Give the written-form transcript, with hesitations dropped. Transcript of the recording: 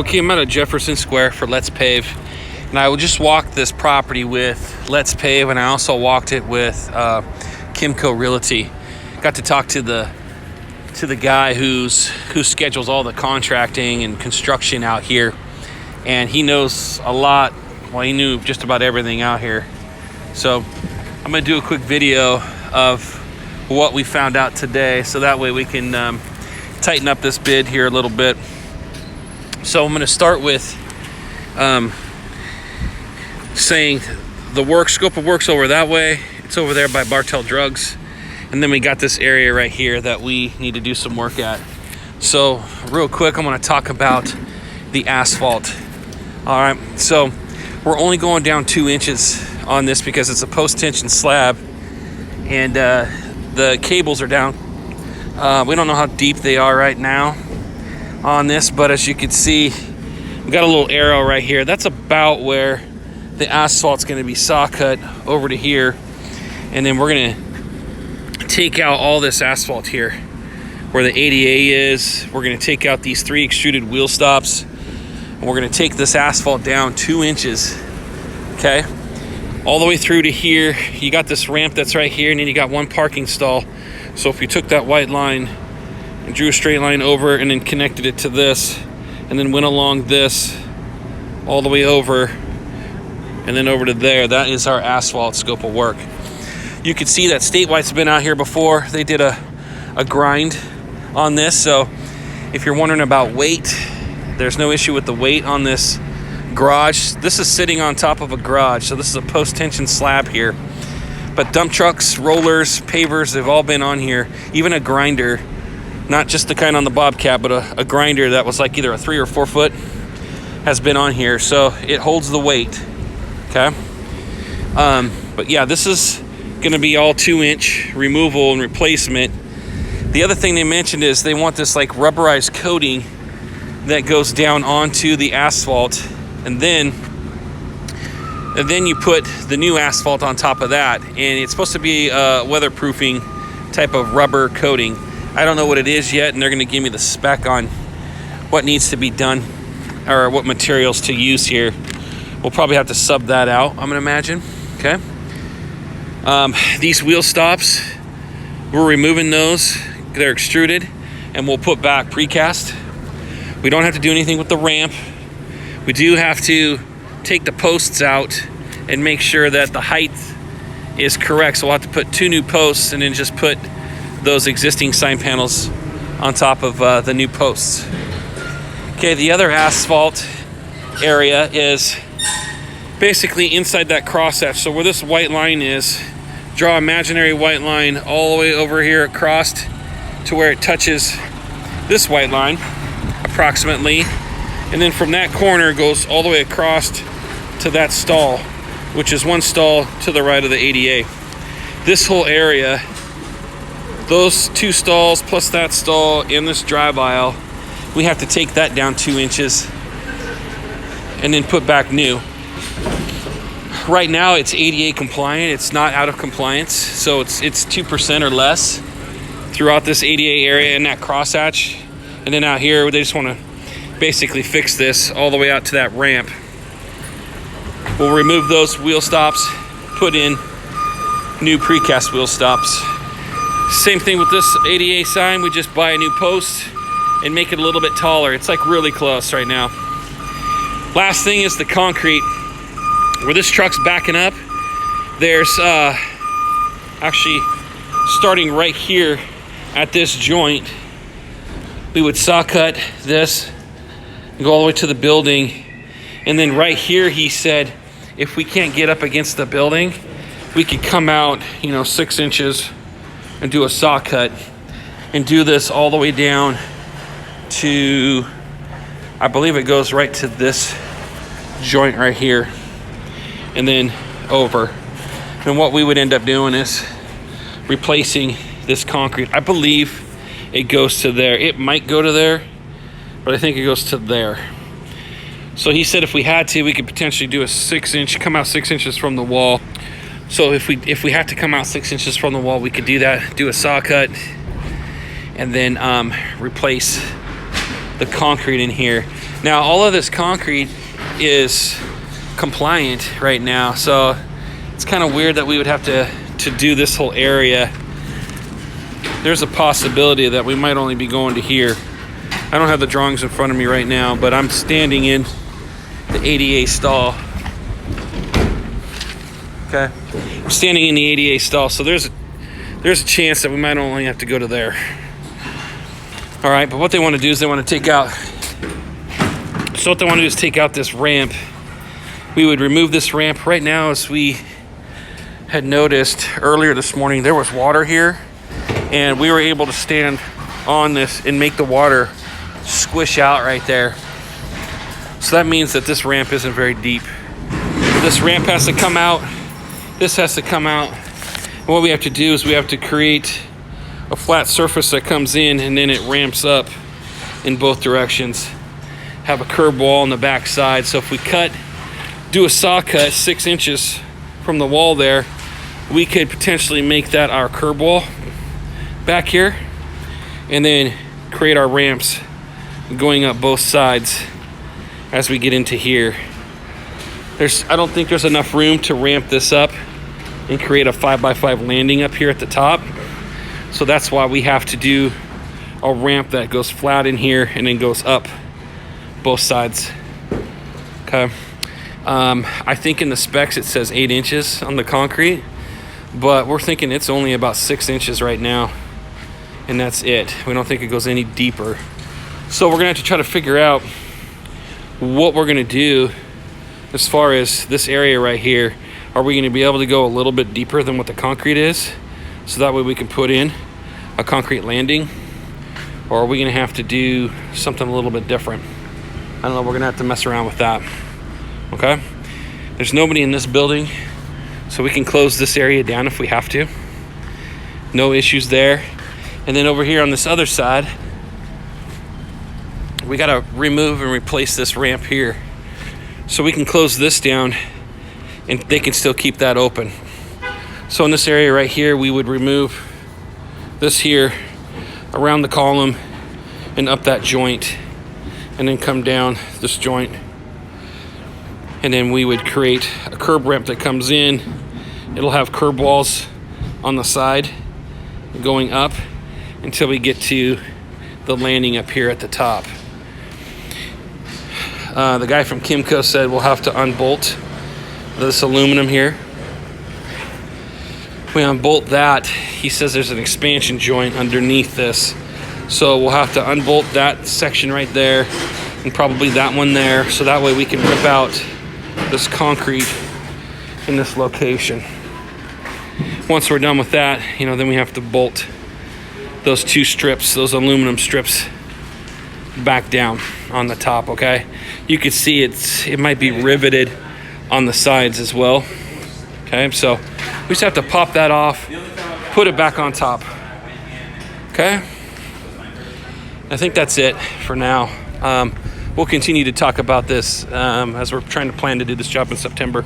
Okay, I'm at Jefferson Square for Let's Pave, and I just walked this property with Let's Pave, and I also walked it with Kimco Realty. Got to talk to the guy who schedules all the contracting and construction out here, and he knows a lot. Well, he knew just about everything out here. So I'm gonna do a quick video of what we found out today, so that way we can tighten up this bid here a little bit. So I'm gonna start with saying the scope of work's over that way. It's over there by Bartell Drugs. And then we got this area right here that we need to do some work at. So real quick, I'm gonna talk about the asphalt. All right, so we're only going down 2 inches on this because it's a post-tension slab, and the cables are down. We don't know how deep they are right now on this, but as you can see, we got a little arrow right here. That's about where the asphalt's gonna be saw cut over to here, and then we're gonna take out all this asphalt here where the ADA is. We're gonna take out these 3 extruded wheel stops, and we're gonna take this asphalt down 2 inches, okay? All the way through to here. You got this ramp that's right here, and then you got 1 parking stall. So if you took that white line and drew a straight line over and then connected it to this, and then went along this all the way over and then over to there, that is our asphalt scope of work. You can see that State White's been out here before. They did a grind on this, so if you're wondering about weight, there's no issue with the weight on this garage. This is sitting on top of a garage, so this is a post-tension slab here. But dump trucks, rollers, pavers, they've all been on here. Even a grinder, not just the kind on the Bobcat, but a grinder that was like either a 3 or 4 foot has been on here, so it holds the weight, okay? But yeah, this is gonna be all 2-inch removal and replacement. The other thing they mentioned is they want this like rubberized coating that goes down onto the asphalt, and then you put the new asphalt on top of that, and it's supposed to be a weatherproofing type of rubber coating. I don't know what it is yet, and they're gonna give me the spec on what needs to be done or what materials to use here. We'll probably have to sub that out, I'm gonna imagine, okay? These wheel stops, we're removing those. They're extruded, and we'll put back precast. We don't have to do anything with the ramp. We do have to take the posts out and make sure that the height is correct. So we'll have to put 2 new posts and then just put those existing sign panels on top of the new posts. Okay, the other asphalt area is basically inside that crosshatch. So where this white line is, draw an imaginary white line all the way over here across to where it touches this white line, approximately. And then from that corner goes all the way across to that stall, which is 1 stall to the right of the ADA. This whole area, those 2 stalls plus that stall and this drive aisle, we have to take that down 2 inches and then put back new. Right now it's ADA compliant. It's not out of compliance, so it's 2% or less throughout this ADA area and that crosshatch. And then out here, they just want to basically fix this all the way out to that ramp. We'll remove those wheel stops, put in new precast wheel stops. Same thing with this ADA sign. We just buy a new post and make it a little bit taller. It's like really close right now. Last thing is the concrete. Where this truck's backing up, there's actually starting right here at this joint. We would saw cut this and go all the way to the building. And then right here, he said, if we can't get up against the building, we could come out, 6 inches and do a saw cut and do this all the way down to, I believe it goes right to this joint right here and then over. And what we would end up doing is replacing this concrete. I believe it goes to there. It might go to there, but I think it goes to there. So he said if we had to, we could potentially do a 6-inch, come out 6 inches from the wall. So if we have to come out 6 inches from the wall, we could do that, do a saw cut, and then replace the concrete in here. Now, all of this concrete is compliant right now, so it's kind of weird that we would have to do this whole area. There's a possibility that we might only be going to here. I don't have the drawings in front of me right now, but I'm standing in the ADA stall. Okay, I'm standing in the ADA stall, so there's a chance that we might only have to go to there. All right, but what they want to do is they want to take out. So what they want to do is take out this ramp. We would remove this ramp right now. As we had noticed earlier this morning, there was water here, and we were able to stand on this and make the water squish out right there. So that means that this ramp isn't very deep. This ramp has to come out. This has to come out. And what we have to do is we have to create a flat surface that comes in, and then it ramps up in both directions. Have a curb wall on the back side. So if we do a saw cut 6 inches from the wall there, we could potentially make that our curb wall back here, and then create our ramps going up both sides as we get into here. I don't think there's enough room to ramp this up and create a 5x5 landing up here at the top. So that's why we have to do a ramp that goes flat in here and then goes up both sides. Okay. I think in the specs it says 8 inches on the concrete, but we're thinking it's only about 6 inches right now, and that's it. We don't think it goes any deeper. So we're gonna have to try to figure out what we're gonna do as far as this area right here. Are we gonna be able to go a little bit deeper than what the concrete is, so that way we can put in a concrete landing? Or are we gonna have to do something a little bit different? I don't know, we're gonna have to mess around with that. Okay? There's nobody in this building, so we can close this area down if we have to. No issues there. And then over here on this other side, we gotta remove and replace this ramp here. So we can close this down and they can still keep that open. So in this area right here, we would remove this here around the column and up that joint, and then come down this joint. And then we would create a curb ramp that comes in. It'll have curb walls on the side going up until we get to the landing up here at the top. The guy from Kimco said we'll have to unbolt this aluminum here. We unbolt that. He says there's an expansion joint underneath this. So we'll have to unbolt that section right there, and probably that one there, so that way we can rip out this concrete in this location. Once we're done with that, then we have to bolt those 2 strips, those aluminum strips, back down on the top. Okay, you can see it might be riveted on the sides as well. Okay, so we just have to pop that off, put it back on top. Okay, I think that's it for now. We'll continue to talk about this as we're trying to plan to do this job in September.